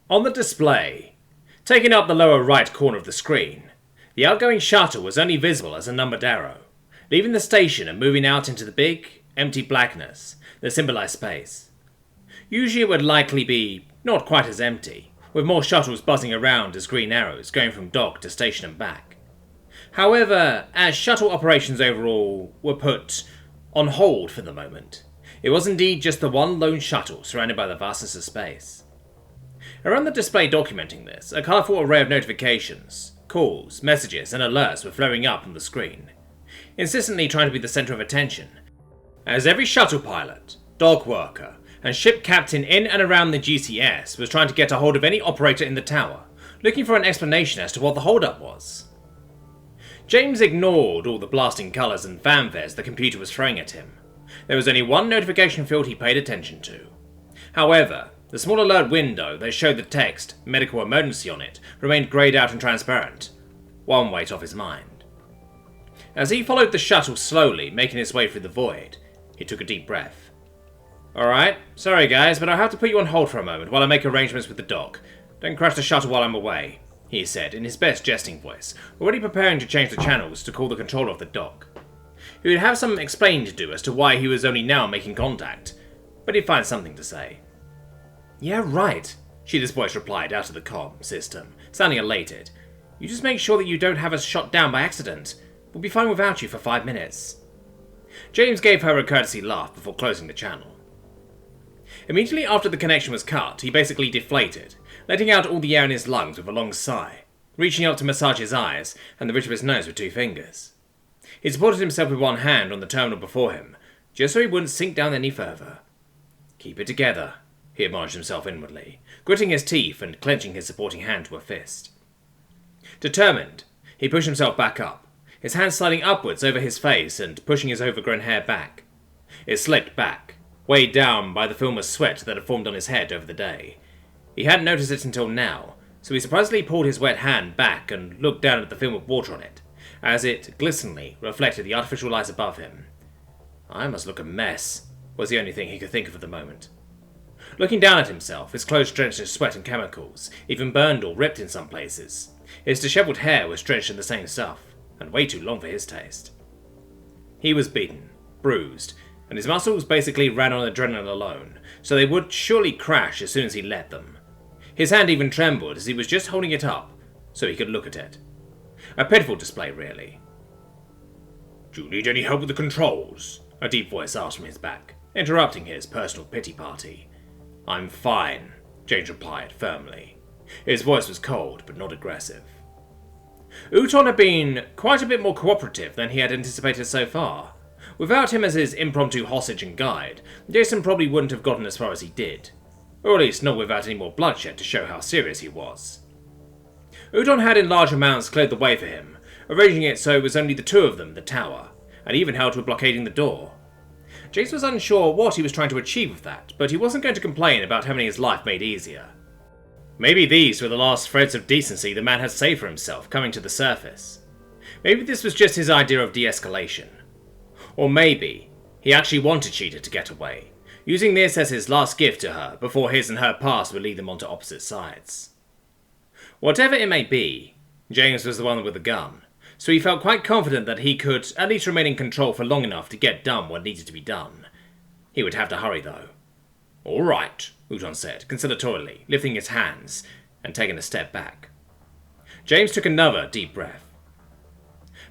On the display, taking up the lower right corner of the screen, the outgoing shuttle was only visible as a numbered arrow, leaving the station and moving out into the big, empty blackness that symbolized space. Usually it would likely be not quite as empty, with more shuttles buzzing around as green arrows going from dock to station and back. However, as shuttle operations overall were put on hold for the moment, it was indeed just the one lone shuttle surrounded by the vastness of space. Around the display documenting this, a colourful array of notifications, calls, messages and alerts were flaring up on the screen, insistently trying to be the centre of attention, as every shuttle pilot, dock worker and ship captain in and around the GCS was trying to get a hold of any operator in the tower, looking for an explanation as to what the hold-up was. James ignored all the blasting colours and fanfares the computer was throwing at him. There was only one notification field he paid attention to. However, the small alert window that showed the text, medical emergency on it, remained greyed out and transparent, one weight off his mind. As he followed the shuttle slowly, making its way through the void, he took a deep breath. Alright, sorry guys, but I'll have to put you on hold for a moment while I make arrangements with the dock. Don't crash the shuttle while I'm away, he said in his best jesting voice, already preparing to change the channels to call the controller of the dock. He would have some explaining to do as to why he was only now making contact, but he'd find something to say. Yeah, right, Sheeta's voice replied out of the comm system, sounding elated. You just make sure that you don't have us shot down by accident. We'll be fine without you for 5 minutes. James gave her a courtesy laugh before closing the channel. Immediately after the connection was cut, he basically deflated, letting out all the air in his lungs with a long sigh, reaching up to massage his eyes and the ridge of his nose with 2 fingers. He supported himself with one hand on the terminal before him, just so he wouldn't sink down any further. Keep it together, he admonished himself inwardly, gritting his teeth and clenching his supporting hand to a fist. Determined, he pushed himself back up, his hand sliding upwards over his face and pushing his overgrown hair back. It slicked back, weighed down by the film of sweat that had formed on his head over the day. He hadn't noticed it until now, so he surprisingly pulled his wet hand back and looked down at the film of water on it, as it glisteningly reflected the artificial lights above him. I must look a mess, was the only thing he could think of at the moment. Looking down at himself, his clothes drenched in sweat and chemicals, even burned or ripped in some places. His dishevelled hair was drenched in the same stuff, and way too long for his taste. He was beaten, bruised, and his muscles basically ran on adrenaline alone, so they would surely crash as soon as he let them. His hand even trembled as he was just holding it up, so he could look at it. A pitiful display, really. Do you need any help with the controls? A deep voice asked from his back, interrupting his personal pity party. I'm fine, James replied firmly. His voice was cold, but not aggressive. Uton had been quite a bit more cooperative than he had anticipated so far. Without him as his impromptu hostage and guide, Jason probably wouldn't have gotten as far as he did. Or at least not without any more bloodshed to show how serious he was. Uton had in large amounts cleared the way for him, arranging it so it was only the 2 of them, the tower, and even helped with blockading the door. Jace was unsure what he was trying to achieve with that, but he wasn't going to complain about having his life made easier. Maybe these were the last threads of decency the man had saved for himself coming to the surface. Maybe this was just his idea of de-escalation. Or maybe he actually wanted Sheeta to get away, using this as his last gift to her before his and her past would lead them onto opposite sides. Whatever it may be, James was the one with the gun, so he felt quite confident that he could at least remain in control for long enough to get done what needed to be done. He would have to hurry though. All right, Uton said, conciliatorily, lifting his hands and taking a step back. James took another deep breath.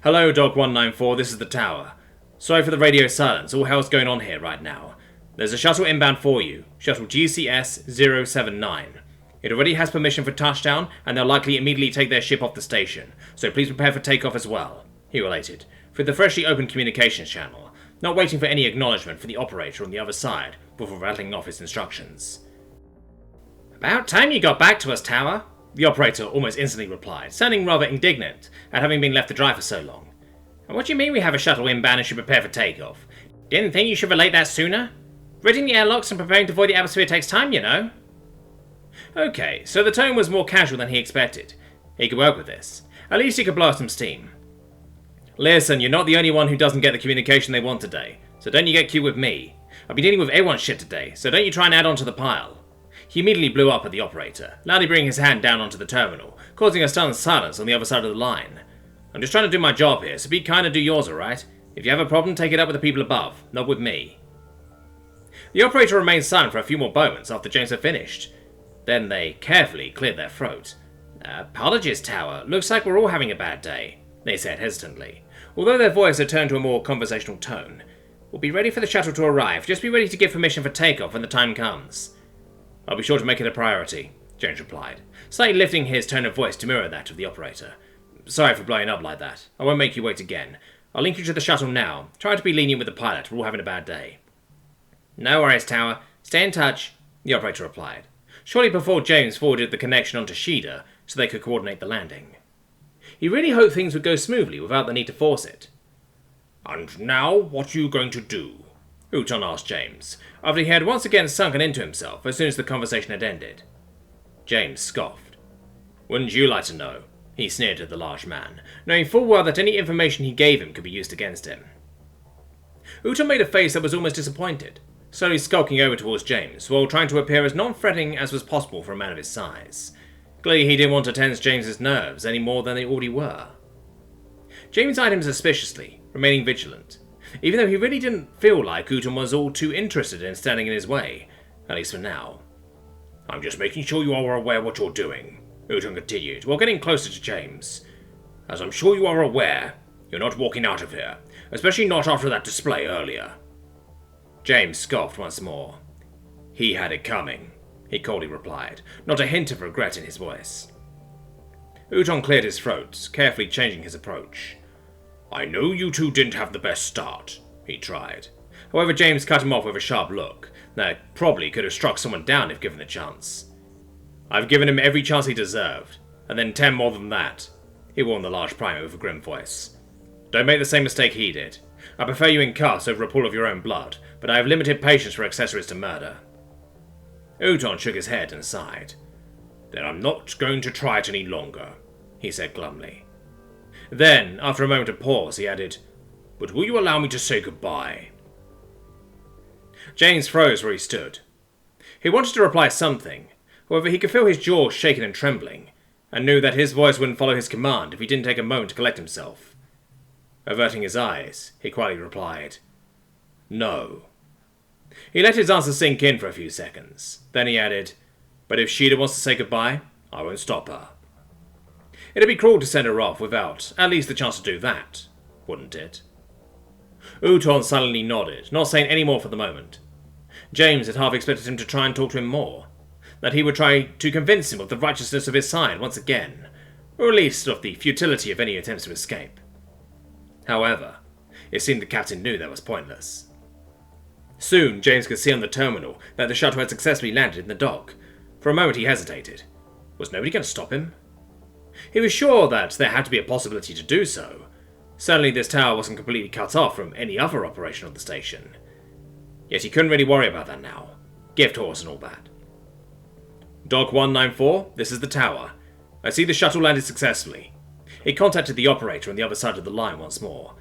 Hello, Dog 194, this is the tower. Sorry for the radio silence, all hell's going on here right now. There's a shuttle inbound for you, shuttle GCS 079. It already has permission for touchdown, and they'll likely immediately take their ship off the station, so please prepare for takeoff as well, he related, through the freshly opened communications channel, not waiting for any acknowledgement from the operator on the other side before rattling off his instructions. About time you got back to us, Tower, the operator almost instantly replied, sounding rather indignant at having been left to dry for so long. And what do you mean we have a shuttle inbound and should prepare for takeoff? Didn't think you should relate that sooner? Ridding the airlocks and preparing to void the atmosphere takes time, you know. Okay, so the tone was more casual than he expected. He could work with this. At least he could blow some steam. Listen, you're not the only one who doesn't get the communication they want today, so don't you get cute with me. I'll be dealing with everyone's shit today, so don't you try and add on to the pile. He immediately blew up at the operator, loudly bringing his hand down onto the terminal, causing a stunned silence on the other side of the line. I'm just trying to do my job here, so be kind and do yours, alright? If you have a problem, take it up with the people above, not with me. The operator remained silent for a few more moments after James had finished. Then they carefully cleared their throat. Apologies, Tower. Looks like we're all having a bad day, they said hesitantly, although their voice had turned to a more conversational tone. We'll be ready for the shuttle to arrive. Just be ready to give permission for takeoff when the time comes. I'll be sure to make it a priority, James replied, slightly lifting his tone of voice to mirror that of the operator. Sorry for blowing up like that. I won't make you wait again. I'll link you to the shuttle now. Try to be lenient with the pilot. We're all having a bad day. No worries, Tower. Stay in touch, the operator replied, shortly before James forwarded the connection onto Shida so they could coordinate the landing. He really hoped things would go smoothly without the need to force it. And now, what are you going to do? Uton asked James, after he had once again sunken into himself as soon as the conversation had ended. James scoffed. Wouldn't you like to know? He sneered at the large man, knowing full well that any information he gave him could be used against him. Uton made a face that was almost disappointed, slowly skulking over towards James, while trying to appear as non-threatening as was possible for a man of his size. Clearly he didn't want to tense James's nerves any more than they already were. James eyed him suspiciously, remaining vigilant, even though he really didn't feel like Uton was all too interested in standing in his way, at least for now. I'm just making sure you are aware what you're doing, Uton continued, while getting closer to James. As I'm sure you are aware, you're not walking out of here, especially not after that display earlier. James scoffed once more. He had it coming, he coldly replied, not a hint of regret in his voice. Uton cleared his throat, carefully changing his approach. I know you two didn't have the best start, he tried. However, James cut him off with a sharp look that probably could have struck someone down if given the chance. I've given him every chance he deserved, and then 10 more than that, he warned the large primer with a grim voice. Don't make the same mistake he did. I prefer you in cuffs over a pool of your own blood, but I have limited patience for accessories to murder. Uton shook his head and sighed. Then I'm not going to try it any longer, he said glumly. Then, after a moment of pause, he added, But will you allow me to say goodbye? James froze where he stood. He wanted to reply something, however he could feel his jaw shaking and trembling, and knew that his voice wouldn't follow his command if he didn't take a moment to collect himself. Averting his eyes, he quietly replied, No. He let his answer sink in for a few seconds. Then he added, But if Shida wants to say goodbye, I won't stop her. It'd be cruel to send her off without at least the chance to do that, wouldn't it? Uton silently nodded, not saying any more for the moment. James had half expected him to try and talk to him more, that he would try to convince him of the righteousness of his side once again, or at least of the futility of any attempts to escape. However, it seemed the captain knew that was pointless. Soon, James could see on the terminal that the shuttle had successfully landed in the dock. For a moment he hesitated. Was nobody going to stop him? He was sure that there had to be a possibility to do so. Certainly this tower wasn't completely cut off from any other operation of the station. Yet he couldn't really worry about that now. Gift horse and all that. Dock 194, this is the tower. I see the shuttle landed successfully. He contacted the operator on the other side of the line once more.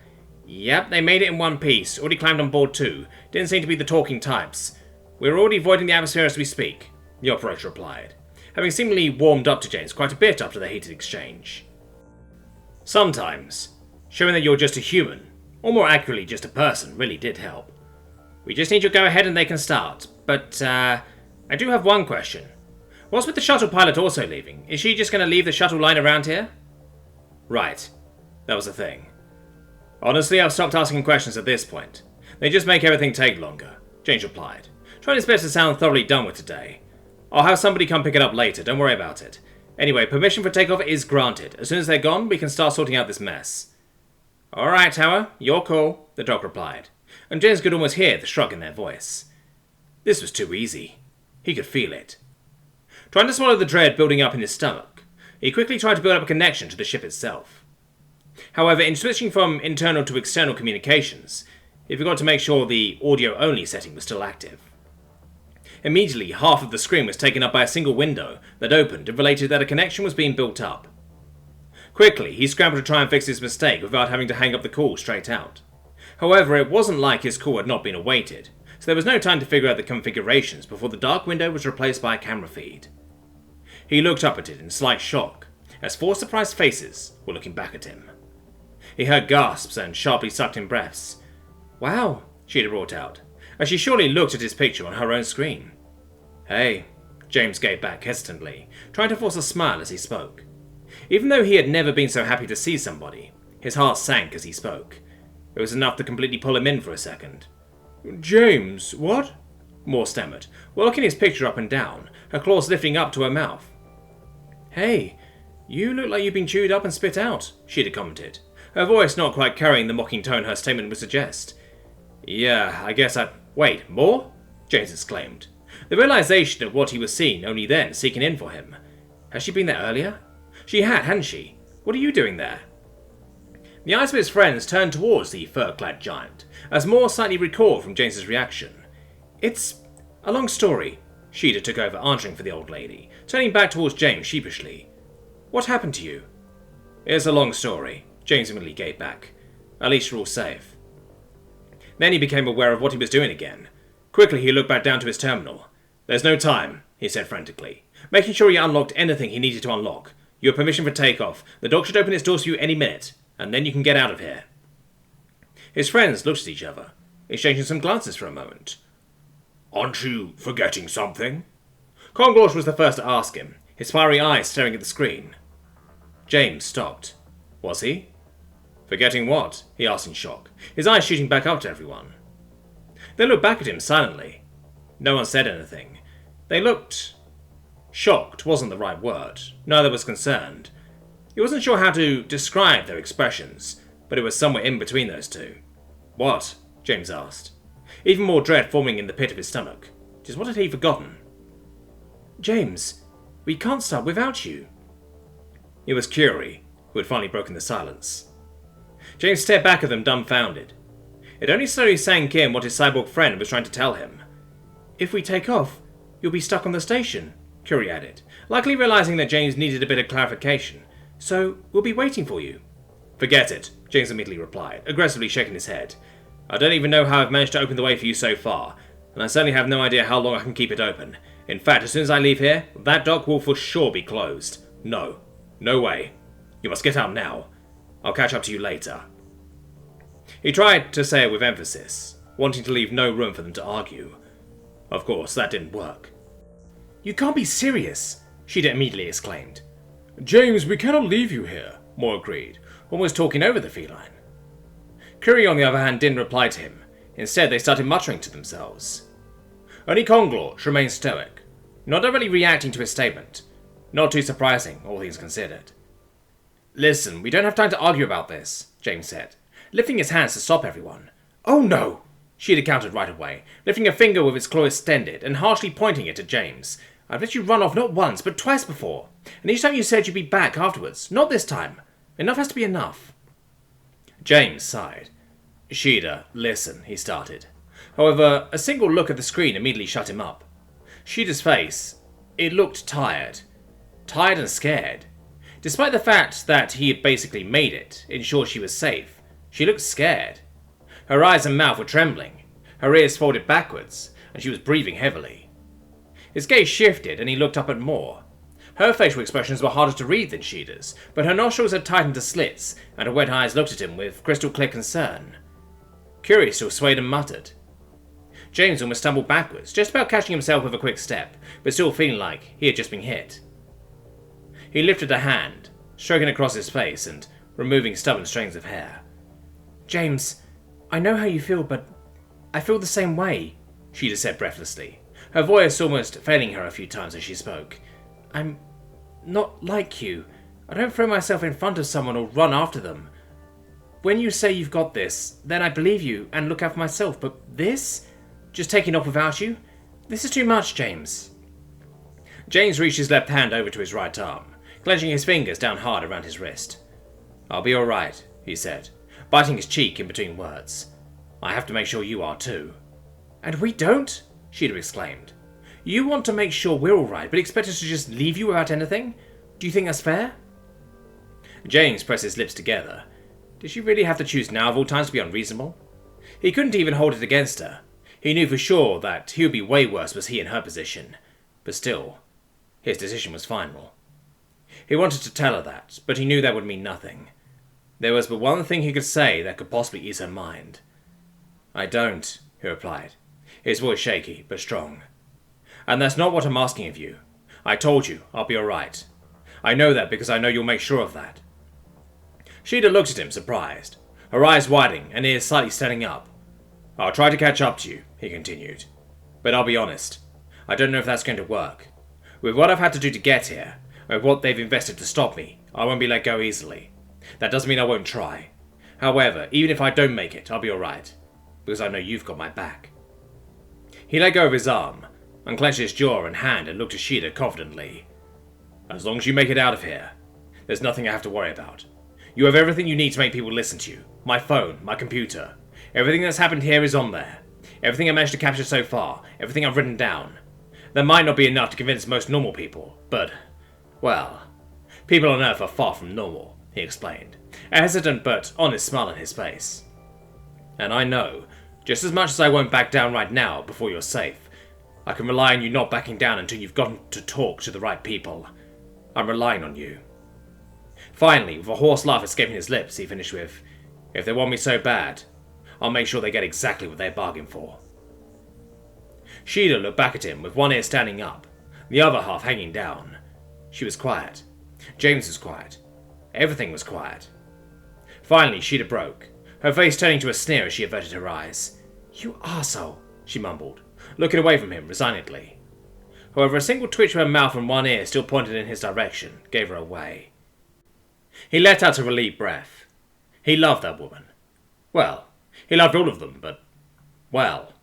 Yep, they made it in one piece. Already climbed on board too. Didn't seem to be the talking types. We're already voiding the atmosphere as we speak, the operator replied, having seemingly warmed up to James quite a bit after the heated exchange. Sometimes, showing that you're just a human, or more accurately just a person, really did help. We just need your go-ahead and they can start. But, I do have one question. What's with the shuttle pilot also leaving? Is she just going to leave the shuttle line around here? Right. That was the thing. Honestly, I've stopped asking questions at this point. They just make everything take longer, James replied, trying his best to sound thoroughly done with today. I'll have somebody come pick it up later, don't worry about it. Anyway, permission for takeoff is granted. As soon as they're gone, we can start sorting out this mess. Alright, Tower, you're cool, the doc replied, and James could almost hear the shrug in their voice. This was too easy. He could feel it. Trying to swallow the dread building up in his stomach, he quickly tried to build up a connection to the ship itself. However, in switching from internal to external communications, he forgot to make sure the audio-only setting was still active. Immediately, half of the screen was taken up by a single window that opened and related that a connection was being built up. Quickly, he scrambled to try and fix his mistake without having to hang up the call straight out. However, it wasn't like his call had not been awaited, so there was no time to figure out the configurations before the dark window was replaced by a camera feed. He looked up at it in slight shock, as 4 surprised faces were looking back at him. He heard gasps and sharply sucked-in breaths. "Wow," Shada brought out, as she surely looked at his picture on her own screen. "Hey," James gave back hesitantly, trying to force a smile as he spoke. Even though he had never been so happy to see somebody, his heart sank as he spoke. It was enough to completely pull him in for a second. "James, what?" Moore stammered, working his picture up and down, her claws lifting up to her mouth. "Hey, you look like you've been chewed up and spit out," Shada commented, her voice not quite carrying the mocking tone her statement would suggest. "Yeah, I guess I... Wait, Moore?" James exclaimed, the realization of what he was seeing only then seeking in for him. Has she been there earlier? She had, hadn't she? What are you doing there? The eyes of his friends turned towards the fur-clad giant, as Moore slightly recoiled from James's reaction. "It's a long story," Shada took over, answering for the old lady, turning back towards James sheepishly. "What happened to you?" "It's a long story," James immediately gave back. "At least you're all safe." Then he became aware of what he was doing again. Quickly he looked back down to his terminal. "There's no time," he said frantically, making sure he unlocked anything he needed to unlock. "You have permission for takeoff. The dock should open its doors for you any minute, and then you can get out of here." His friends looked at each other, exchanging some glances for a moment. "Aren't you forgetting something?" Conglosh was the first to ask him, his fiery eyes staring at the screen. James stopped. Was he? "Forgetting what?" he asked in shock, his eyes shooting back up to everyone. They looked back at him silently. No one said anything. They looked... Shocked wasn't the right word. Neither was concerned. He wasn't sure how to describe their expressions, but it was somewhere in between those two. "What?" James asked, even more dread forming in the pit of his stomach. Just what had he forgotten? "James, we can't start without you." It was Curie, who had finally broken the silence. James stared back at them dumbfounded. It only slowly sank in what his cyborg friend was trying to tell him. "If we take off, you'll be stuck on the station," Curie added, likely realizing that James needed a bit of clarification. "So, we'll be waiting for you." "Forget it," James immediately replied, aggressively shaking his head. "I don't even know how I've managed to open the way for you so far, and I certainly have no idea how long I can keep it open. In fact, as soon as I leave here, that dock will for sure be closed. No. No way. You must get out now. I'll catch up to you later." He tried to say it with emphasis, wanting to leave no room for them to argue. Of course, that didn't work. "You can't be serious," Shada immediately exclaimed. "James, we cannot leave you here," Moore agreed, almost talking over the feline. Curie, on the other hand, didn't reply to him. Instead, they started muttering to themselves. Only Conglosh remained stoic, not directly reacting to his statement. Not too surprising, all things considered. "Listen, we don't have time to argue about this," James said, lifting his hands to stop everyone. "Oh no!" Shada countered right away, lifting a finger with its claw extended and harshly pointing it at James. "I've let you run off not once, but twice before, and each time you said you'd be back afterwards. Not this time. Enough has to be enough." James sighed. "Shada, listen," he started. However, a single look at the screen immediately shut him up. Shada's face, it looked tired. Tired and scared. Despite the fact that he had basically made it, ensure she was safe, she looked scared. Her eyes and mouth were trembling, her ears folded backwards, and she was breathing heavily. His gaze shifted and he looked up at Moore. Her facial expressions were harder to read than Shada's, but her nostrils had tightened to slits, and her wet eyes looked at him with crystal clear concern. Curie still swayed and muttered. James almost stumbled backwards, just about catching himself with a quick step, but still feeling like he had just been hit. He lifted a hand, stroking across his face and removing stubborn strands of hair. "James, I know how you feel, but I feel the same way," Shada said breathlessly, her voice almost failing her a few times as she spoke. "I'm not like you. I don't throw myself in front of someone or run after them. When you say you've got this, then I believe you and look out for myself, but this? Just taking off without you? This is too much, James." James reached his left hand over to his right arm, clenching his fingers down hard around his wrist. "I'll be alright," he said, biting his cheek in between words. "I have to make sure you are too." "And we don't?" Shada exclaimed. "You want to make sure we're alright, but expect us to just leave you without anything? Do you think that's fair?" James pressed his lips together. Did she really have to choose now of all times to be unreasonable? He couldn't even hold it against her. He knew for sure that he would be way worse was he in her position, but still, his decision was final. He wanted to tell her that, but he knew that would mean nothing. There was but one thing he could say that could possibly ease her mind. "I don't," he replied, his voice shaky but strong. "And that's not what I'm asking of you. I told you, I'll be alright. I know that because I know you'll make sure of that." Shada looked at him, surprised, her eyes widening and ears slightly standing up. "I'll try to catch up to you," he continued. "But I'll be honest, I don't know if that's going to work. With what I've had to do to get here, and with what they've invested to stop me, I won't be let go easily. That doesn't mean I won't try. However, even if I don't make it, I'll be alright, because I know you've got my back." He let go of his arm, unclenched his jaw and hand and looked at Shada confidently. "As long as you make it out of here, there's nothing I have to worry about. You have everything you need to make people listen to you. My phone, my computer. Everything that's happened here is on there. Everything I managed to capture so far, everything I've written down. That might not be enough to convince most normal people, but, well, people on Earth are far from normal," he explained, a hesitant but honest smile on his face. "And I know, just as much as I won't back down right now before you're safe, I can rely on you not backing down until you've gotten to talk to the right people. I'm relying on you." Finally, with a hoarse laugh escaping his lips, he finished with, "If they want me so bad, I'll make sure they get exactly what they bargained for." Shada looked back at him with one ear standing up, the other half hanging down. She was quiet. James was quiet. Everything was quiet. Finally, Shada broke, her face turning to a sneer as she averted her eyes. "You arsehole," she mumbled, looking away from him resignedly. However, a single twitch of her mouth and one ear still pointed in his direction gave her away. He let out a relieved breath. He loved that woman. Well, he loved all of them, but, well.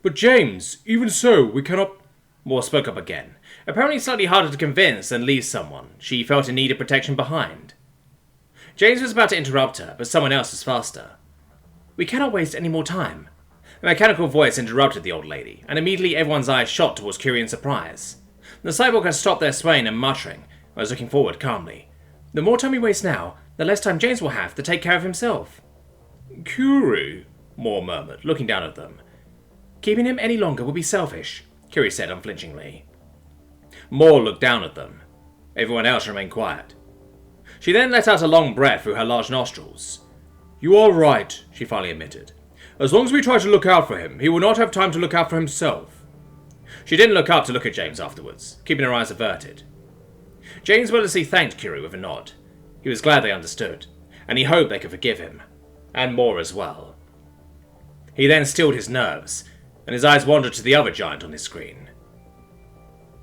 "But James, even so, we cannot—" Moore spoke up again, apparently slightly harder to convince than leave someone she felt in need of protection behind. James was about to interrupt her, but someone else was faster. "We cannot waste any more time." A mechanical voice interrupted the old lady, and immediately everyone's eyes shot towards Curie in surprise. The cyborg had stopped their swaying and muttering, and was looking forward calmly. "The more time we waste now, the less time James will have to take care of himself." "Curie," Moore murmured, looking down at them. "Keeping him any longer would be selfish," Curie said unflinchingly. Moore looked down at them. Everyone else remained quiet. She then let out a long breath through her large nostrils. "You are right," she finally admitted. "As long as we try to look out for him, he will not have time to look out for himself." She didn't look up to look at James afterwards, keeping her eyes averted. James wordlessly thanked Curie with a nod. He was glad they understood, and he hoped they could forgive him, and Moore as well. He then stilled his nerves, and his eyes wandered to the other giant on his screen.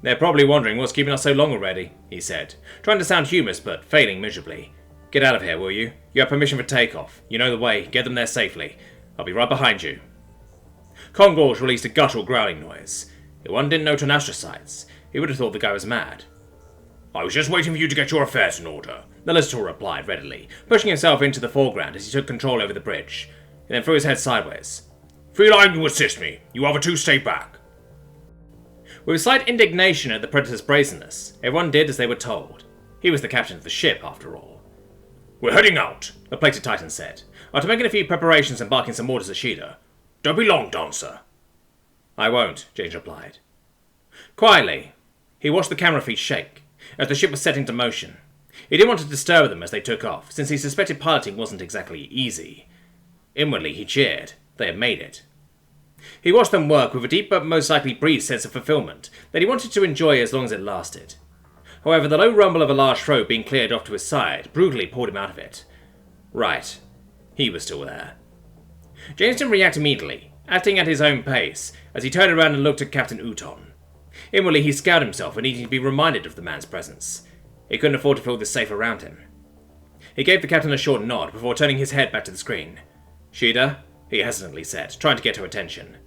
"They're probably wondering what's keeping us so long already," he said, trying to sound humorous but failing miserably. "Get out of here, will you? You have permission for takeoff. You know the way. Get them there safely. I'll be right behind you." Kongorge released a guttural growling noise. If one didn't know Uton astrocytes, he would have thought the guy was mad. "I was just waiting for you to get your affairs in order," the Listator replied readily, pushing himself into the foreground as he took control over the bridge, and then threw his head sideways. "Feline, you assist me. You other two stay back." With slight indignation at the Predator's brazenness, everyone did as they were told. He was the captain of the ship, after all. "We're heading out," the plated Titan said, after making a few preparations and barking some orders at Shada. "Don't be long, Dancer." "I won't," James replied. Quietly, he watched the camera feed shake, as the ship was set into motion. He didn't want to disturb them as they took off, since he suspected piloting wasn't exactly easy. Inwardly, he cheered. They had made it. He watched them work with a deep but most likely brief sense of fulfillment that he wanted to enjoy as long as it lasted. However, the low rumble of a large throat being cleared off to his side brutally pulled him out of it. Right. He was still there. James didn't react immediately, acting at his own pace, as he turned around and looked at Captain Uton. Inwardly, he scowled himself for needing to be reminded of the man's presence. He couldn't afford to feel this safe around him. He gave the captain a short nod before turning his head back to the screen. "Shada?" he hesitantly said, trying to get her attention.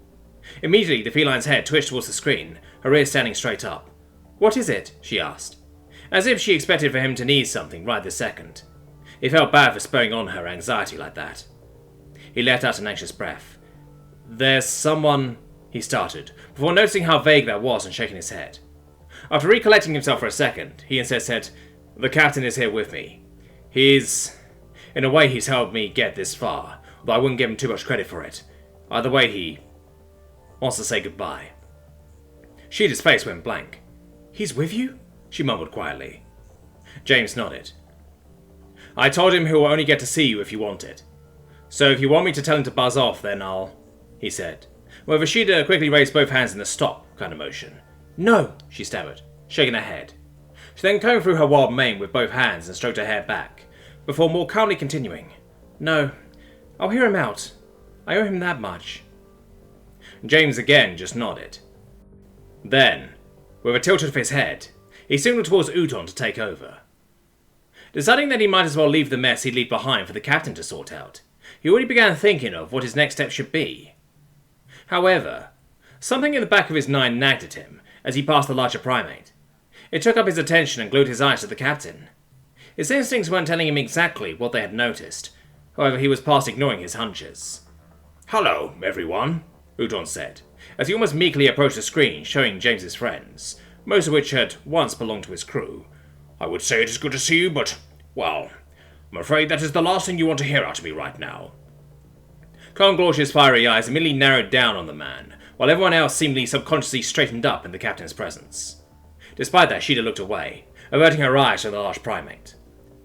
Immediately, the feline's head twitched towards the screen, her ears standing straight up. "What is it?" she asked, as if she expected for him to need something right this second. He felt bad for spurring on her anxiety like that. He let out an anxious breath. "There's someone," he started, before noticing how vague that was and shaking his head. After recollecting himself for a second, he instead said, "The captain is here with me. In a way, he's helped me get this far, but I wouldn't give him too much credit for it. Either way, he wants to say goodbye. Sheeta's face went blank. He's with you? She mumbled quietly. James nodded. I told him he'll only get to see you if you want it. So if you want me to tell him to buzz off, then I'll... he said. However, Sheeta quickly raised both hands in the stop kind of motion. No, she stammered, shaking her head. She then combed through her wild mane with both hands and stroked her hair back, before more calmly continuing. No, I'll hear him out. I owe him that much. James again just nodded. Then, with a tilt of his head, he signaled towards Uton to take over. Deciding that he might as well leave the mess he'd left behind for the captain to sort out, he already began thinking of what his next step should be. However, something in the back of his mind nagged at him as he passed the larger primate. It took up his attention and glued his eyes to the captain. His instincts weren't telling him exactly what they had noticed. However, he was past ignoring his hunches. Hello, everyone, Uton said, as he almost meekly approached the screen showing James's friends, most of which had once belonged to his crew. I would say it is good to see you, but, well, I'm afraid that is the last thing you want to hear out of me right now. Conglorsh's fiery eyes immediately narrowed down on the man, while everyone else seemingly subconsciously straightened up in the captain's presence. Despite that, Sheeta looked away, averting her eyes to the large primate.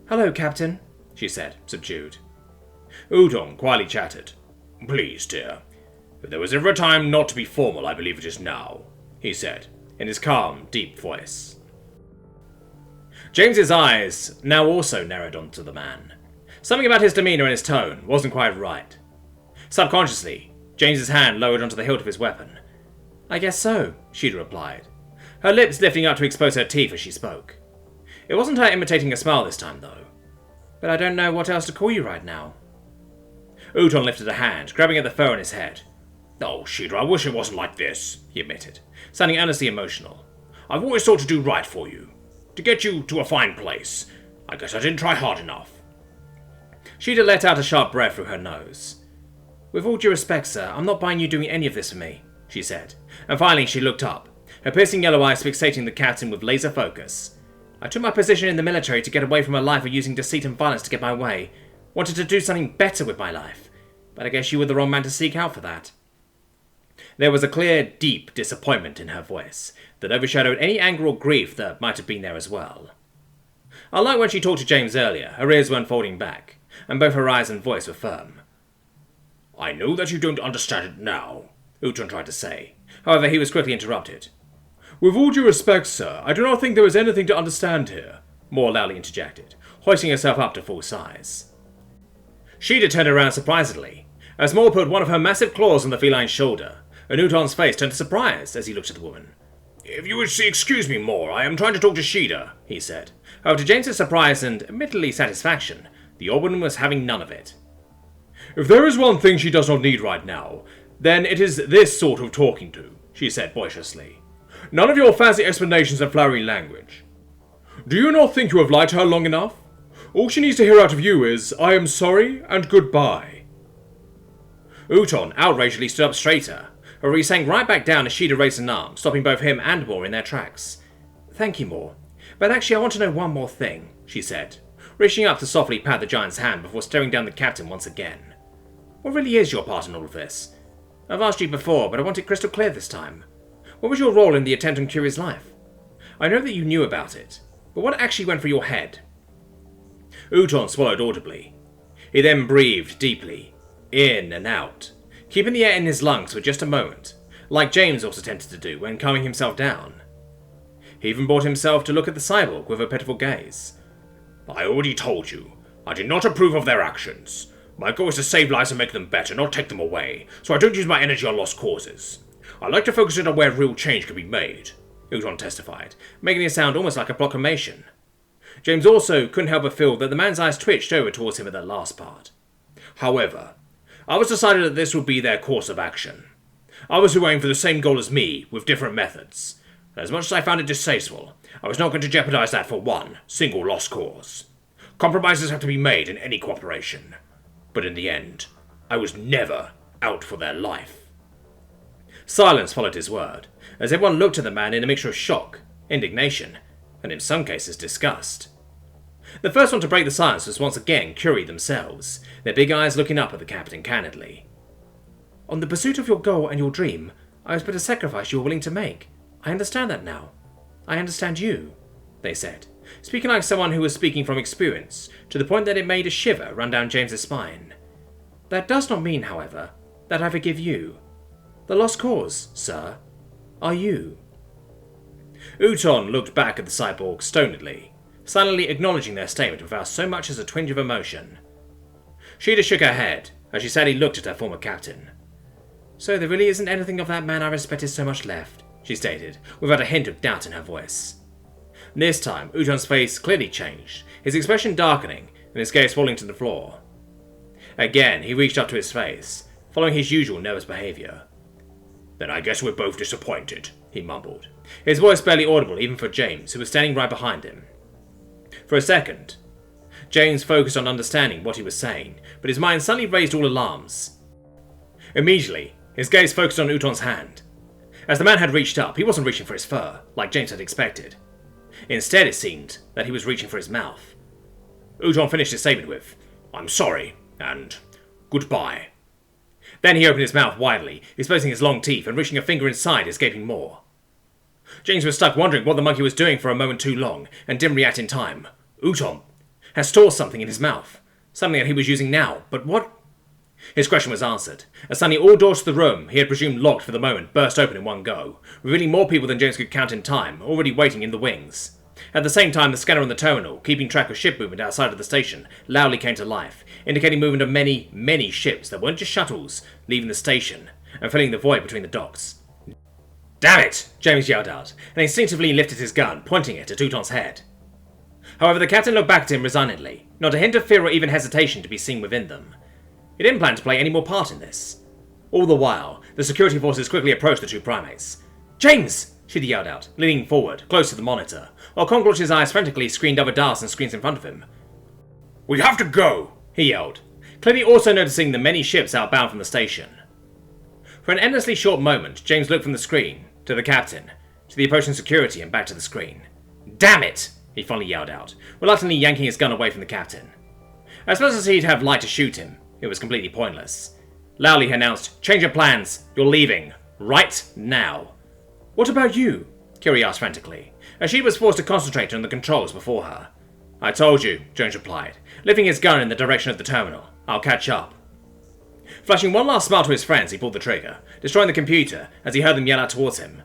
Hello, Captain, she said, subdued. Uton quietly chattered. Please, dear. If there was ever a time not to be formal, I believe it is now, he said, in his calm, deep voice. James's eyes now also narrowed onto the man. Something about his demeanour and his tone wasn't quite right. Subconsciously, James's hand lowered onto the hilt of his weapon. I guess so, Sheeta replied, her lips lifting up to expose her teeth as she spoke. It wasn't her imitating a smile this time, though. But I don't know what else to call you right now. Uton lifted a hand, grabbing at the fur on his head. Oh, Sheeta, I wish it wasn't like this, he admitted, sounding earnestly emotional. I've always sought to do right for you, to get you to a fine place. I guess I didn't try hard enough. Sheeta let out a sharp breath through her nose. With all due respect, sir, I'm not buying you doing any of this for me, she said, and finally she looked up, her piercing yellow eyes fixating the captain with laser focus. I took my position in the military to get away from a life of using deceit and violence to get my way. Wanted to do something better with my life, but I guess you were the wrong man to seek out for that. There was a clear, deep disappointment in her voice that overshadowed any anger or grief that might have been there as well. Unlike when she talked to James earlier, her ears weren't folding back, and both her eyes and voice were firm. I know that you don't understand it now, Uton tried to say. However, he was quickly interrupted. With all due respect, sir, I do not think there is anything to understand here, more loudly interjected, hoisting herself up to full size. Sheeta turned around surprisedly, as Maul put one of her massive claws on the feline's shoulder, and Uton's face turned to surprise as he looked at the woman. If you would excuse me more, I am trying to talk to Sheeta, he said. However, to James's surprise and admittedly satisfaction, the old woman was having none of it. If there is one thing she does not need right now, then it is this sort of talking to, she said boisterously. None of your fancy explanations and flowery language. Do you not think you have lied to her long enough? All she needs to hear out of you is, I am sorry and goodbye. Uton outragedly stood up straighter, or he sank right back down as Sheeta raised an arm, stopping both him and Moore in their tracks. Thank you, Moore. But actually I want to know one more thing, she said, reaching up to softly pat the giant's hand before staring down the captain once again. What really is your part in all of this? I've asked you before, but I want it crystal clear this time. What was your role in the attempt on Curie's life? I know that you knew about it, but what actually went through your head? Uton swallowed audibly. He then breathed deeply, in and out, keeping the air in his lungs for just a moment, like James also tended to do when calming himself down. He even brought himself to look at the cyborg with a pitiful gaze. I already told you, I do not approve of their actions. My goal is to save lives and make them better, not take them away, so I don't use my energy on lost causes. I like to focus it on where real change can be made, Uton testified, making it sound almost like a proclamation. James also couldn't help but feel that the man's eyes twitched over towards him at that last part. However, others decided that this would be their course of action. Others who aimed for the same goal as me, with different methods. And as much as I found it distasteful, I was not going to jeopardize that for one single lost cause. Compromises have to be made in any cooperation. But in the end, I was never out for their life. Silence followed his word, as everyone looked at the man in a mixture of shock, indignation, and in some cases disgust. The first one to break the silence was once again Curie themselves, their big eyes looking up at the captain candidly. On the pursuit of your goal and your dream, I was but a sacrifice you were willing to make. I understand that now. I understand you, they said, speaking like someone who was speaking from experience, to the point that it made a shiver run down James's spine. That does not mean, however, that I forgive you. The lost cause, sir, are you. Uton looked back at the cyborg stonedly, silently acknowledging their statement without so much as a twinge of emotion. Shida shook her head as she sadly looked at her former captain. So there really isn't anything of that man I respected so much left, she stated, without a hint of doubt in her voice. This time, Uton's face clearly changed, his expression darkening and his gaze falling to the floor. Again, he reached up to his face, following his usual nervous behaviour. Then I guess we're both disappointed, he mumbled, his voice barely audible even for James, who was standing right behind him. For a second, James focused on understanding what he was saying, but his mind suddenly raised all alarms. Immediately, his gaze focused on Uton's hand. As the man had reached up, he wasn't reaching for his fur, like James had expected. Instead, it seemed that he was reaching for his mouth. Uton finished his statement with, I'm sorry, and goodbye. Then he opened his mouth widely, exposing his long teeth and reaching a finger inside, escaping more. James was stuck wondering what the monkey was doing for a moment too long, and didn't react in time. Uton had stored something in his mouth, something that he was using now, but what? His question was answered, as suddenly all doors to the room he had presumed locked for the moment burst open in one go, revealing more people than James could count in time, already waiting in the wings. At the same time, the scanner on the terminal, keeping track of ship movement outside of the station, loudly came to life, indicating movement of many, many ships that weren't just shuttles, leaving the station, and filling the void between the docks. Damn it! James yelled out, and instinctively lifted his gun, pointing it at Uton's head. However, the captain looked back at him resignedly, not a hint of fear or even hesitation to be seen within them. He didn't plan to play any more part in this. All the while, the security forces quickly approached the two primates. James! Shida yelled out, leaning forward, close to the monitor, while Conglorch's eyes frantically screened other DAS and screens in front of him. We have to go! He yelled, clearly also noticing the many ships outbound from the station. For an endlessly short moment, James looked from the screen, to the captain, to the approaching security and back to the screen. Damn it! He finally yelled out, reluctantly yanking his gun away from the captain. As much as he'd have liked to shoot him, it was completely pointless. Loudly he announced, Change of plans, you're leaving, right now. What about you? Kiri asked frantically, as she was forced to concentrate on the controls before her. I told you, Jones replied, lifting his gun in the direction of the terminal. I'll catch up. Flashing one last smile to his friends, he pulled the trigger, destroying the computer as he heard them yell out towards him.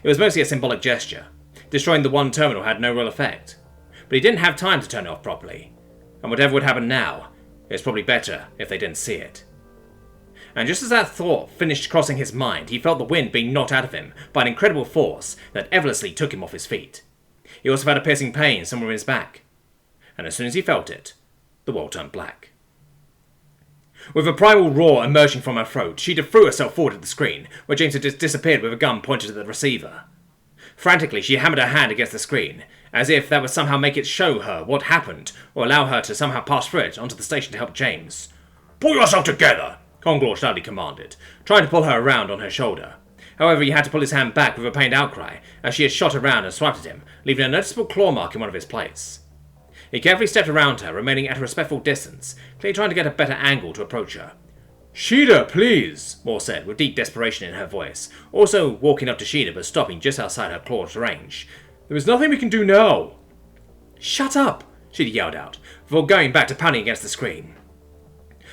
It was mostly a symbolic gesture. Destroying the one terminal had no real effect. But he didn't have time to turn it off properly. And whatever would happen now, it was probably better if they didn't see it. And just as that thought finished crossing his mind, he felt the wind being knocked out of him by an incredible force that effortlessly took him off his feet. He also felt a piercing pain somewhere in his back. And as soon as he felt it, the world turned black. With a primal roar emerging from her throat, Shida threw herself forward at the screen, where James had just disappeared with a gun pointed at the receiver. Frantically, she hammered her hand against the screen, as if that would somehow make it show her what happened, or allow her to somehow pass through it onto the station to help James. Pull yourself together! Conglorch loudly commanded, trying to pull her around on her shoulder. However, he had to pull his hand back with a pained outcry, as she had shot around and swiped at him, leaving a noticeable claw mark in one of his plates. He carefully stepped around her, remaining at a respectful distance, clearly trying to get a better angle to approach her. Shida, please, Moore said, with deep desperation in her voice, also walking up to Shida but stopping just outside her claw's range. There is nothing we can do now. Shut up, Shida yelled out, before going back to pounding against the screen.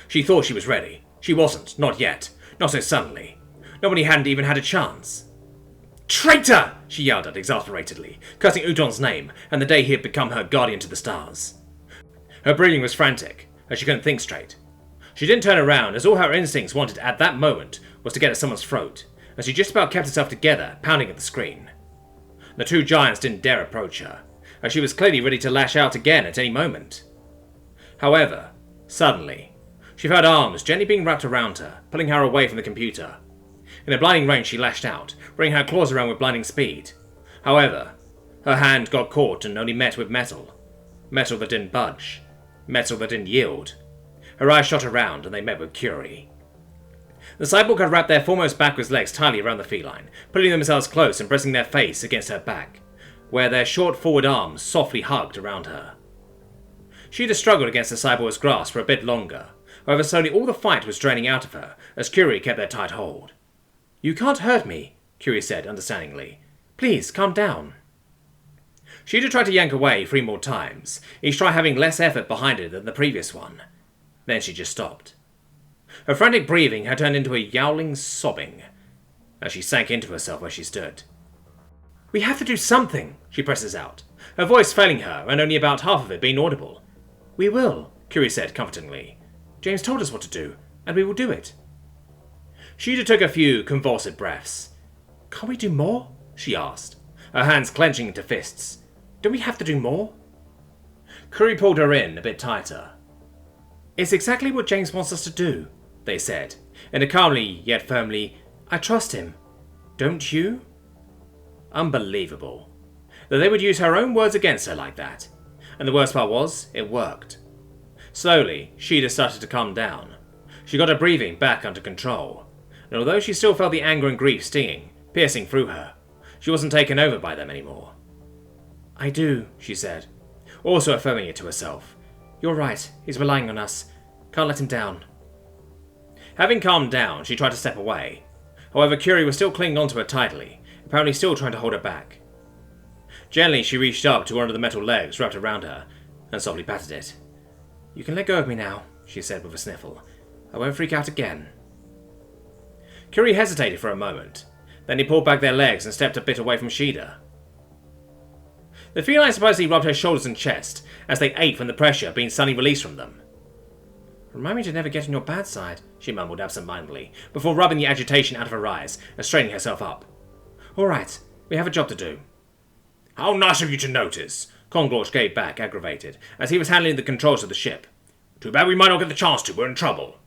She thought she was ready. She wasn't, not yet, not so suddenly. Nobody hadn't even had a chance. Traitor! She yelled at exasperatedly, cursing Uton's name and the day he had become her guardian to the stars. Her breathing was frantic, as she couldn't think straight. She didn't turn around, as all her instincts wanted at that moment was to get at someone's throat, and she just about kept herself together, pounding at the screen. The two giants didn't dare approach her, as she was clearly ready to lash out again at any moment. However, suddenly, she felt arms gently being wrapped around her, pulling her away from the computer. In a blinding range, she lashed out, bringing her claws around with blinding speed. However, her hand got caught and only met with metal. Metal that didn't budge. Metal that didn't yield. Her eyes shot around, and they met with fury. The cyborg had wrapped their foremost backwards legs tightly around the feline, pulling themselves close and pressing their face against her back, where their short forward arms softly hugged around her. Shida struggled against the cyborg's grasp for a bit longer, However, slowly all the fight was draining out of her, as Curie kept their tight hold. "You can't hurt me," Curie said understandingly. "Please, calm down." She'd tried to yank away 3 more times, each try having less effort behind it than the previous one. Then she just stopped. Her frantic breathing had turned into a yowling sobbing, as she sank into herself where she stood. "We have to do something," she presses out, her voice failing her and only about half of it being audible. "We will," Curie said comfortingly. "James told us what to do, and we will do it." She'd took a few convulsive breaths. "Can't we do more?" she asked, her hands clenching into fists. "Don't we have to do more?" Curie pulled her in a bit tighter. "It's exactly what James wants us to do," they said, in a calmly yet firmly, "I trust him. Don't you?" Unbelievable. That they would use her own words against her like that. And the worst part was, it worked. Slowly, She'd started to calm down. She got her breathing back under control. And although she still felt the anger and grief stinging, piercing through her, she wasn't taken over by them anymore. "I do," she said, also affirming it to herself. "You're right, he's relying on us. Can't let him down." Having calmed down, she tried to step away. However, Curie was still clinging onto her tightly, apparently still trying to hold her back. Gently, she reached up to one of the metal legs wrapped around her, and softly patted it. "You can let go of me now," she said with a sniffle. "I won't freak out again." Curie hesitated for a moment. Then he pulled back their legs and stepped a bit away from Shida. The feline surprisingly rubbed her shoulders and chest, as they ached from the pressure being suddenly released from them. "Remind me to never get on your bad side," she mumbled absent-mindedly, before rubbing the agitation out of her eyes and straightening herself up. "All right, we have a job to do." "How nice of you to notice," Konglorch gave back, aggravated, as he was handling the controls of the ship. "Too bad we might not get the chance to, we're in trouble."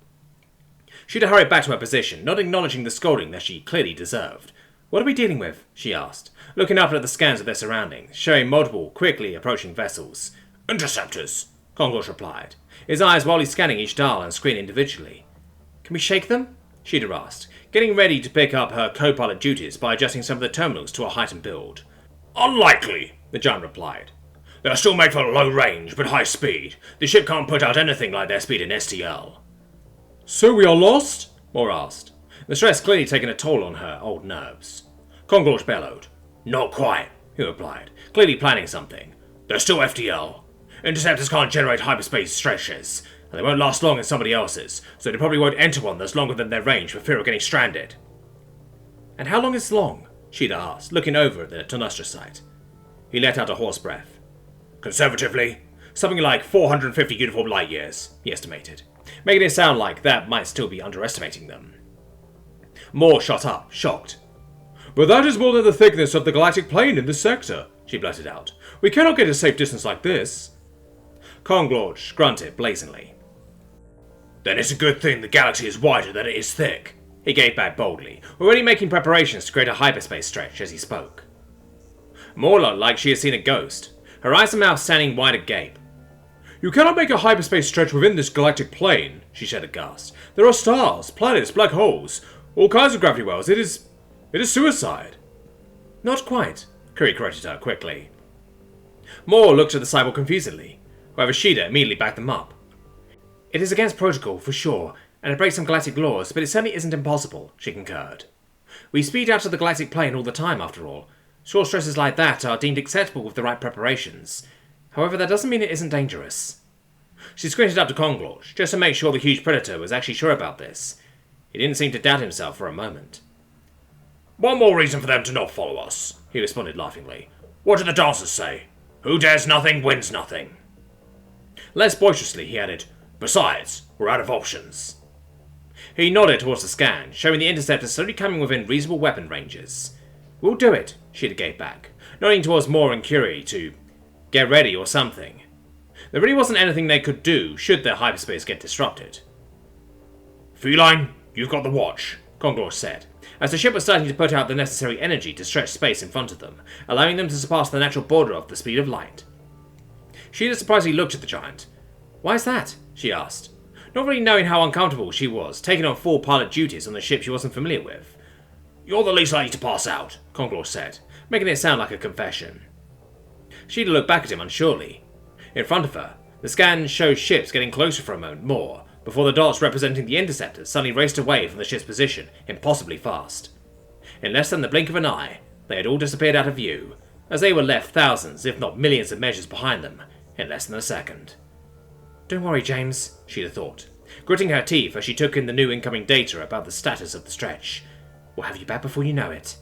She'd hurried back to her position, not acknowledging the scolding that she clearly deserved. "What are we dealing with?" she asked, looking up at the scans of their surroundings, showing multiple, quickly approaching vessels. "Interceptors," Konglorch replied, his eyes wildly scanning each dial and screen individually. "Can we shake them?" She'd asked, getting ready to pick up her co-pilot duties by adjusting some of the terminals to a heightened build. "Unlikely," the giant replied. "They're still made for low range, but high speed. The ship can't put out anything like their speed in STL. "So we are lost?" Moore asked, the stress clearly taking a toll on her old nerves. Konglorch bellowed. "Not quite," he replied, clearly planning something. "They're still FTL. Interceptors can't generate hyperspace stretches, and they won't last long in somebody else's, so they probably won't enter one that's longer than their range for fear of getting stranded." "And how long is long?" She'd asked, looking over at the Tonustra site. He let out a hoarse breath. "Conservatively, something like 450 uniform light years," he estimated, making it sound like that might still be underestimating them. Moore shot up, shocked. "But that is more than the thickness of the galactic plane in this sector," she blurted out. "We cannot get a safe distance like this." Konglorch grunted blazingly. "Then it's a good thing the galaxy is wider than it is thick," he gave back boldly, already making preparations to create a hyperspace stretch as he spoke. Moore looked like she had seen a ghost, her eyes and mouth standing wide agape. "You cannot make a hyperspace stretch within this galactic plane," she said aghast. "There are stars, planets, black holes, all kinds of gravity wells. It is suicide." "Not quite," Curie corrected her quickly. Moore looked at the cyborg confusedly. However, She'd immediately backed them up. "It is against protocol, for sure, and it breaks some galactic laws, but it certainly isn't impossible," she concurred. "We speed out of the galactic plane all the time, after all. Short stretches like that are deemed acceptable with the right preparations. However, that doesn't mean it isn't dangerous." She squinted up to Konglorch, just to make sure the huge predator was actually sure about this. He didn't seem to doubt himself for a moment. "One more reason for them to not follow us," he responded laughingly. "What do the dancers say? Who dares nothing wins nothing." Less boisterously, he added, "Besides, we're out of options." He nodded towards the scan, showing the interceptors slowly coming within reasonable weapon ranges. "We'll do it," She'd gave back, nodding towards Moore and Curie to get ready or something. There really wasn't anything they could do should their hyperspace get disrupted. "Feline, you've got the watch," Konglorch said, as the ship was starting to put out the necessary energy to stretch space in front of them, allowing them to surpass the natural border of the speed of light. She'd surprisingly looked at the giant. "Why's that?" she asked, not really knowing how uncomfortable she was, taking on full pilot duties on a ship she wasn't familiar with. "You're the least likely to pass out," Konglorch said, making it sound like a confession. She'd looked back at him unsurely. In front of her, the scan showed ships getting closer for a moment more, before the dots representing the interceptors suddenly raced away from the ship's position, impossibly fast. In less than the blink of an eye, they had all disappeared out of view, as they were left thousands, if not millions of measures behind them, in less than a second. "Don't worry, James," Sheila thought, gritting her teeth as she took in the new incoming data about the status of the stretch. "We'll have you back before you know it."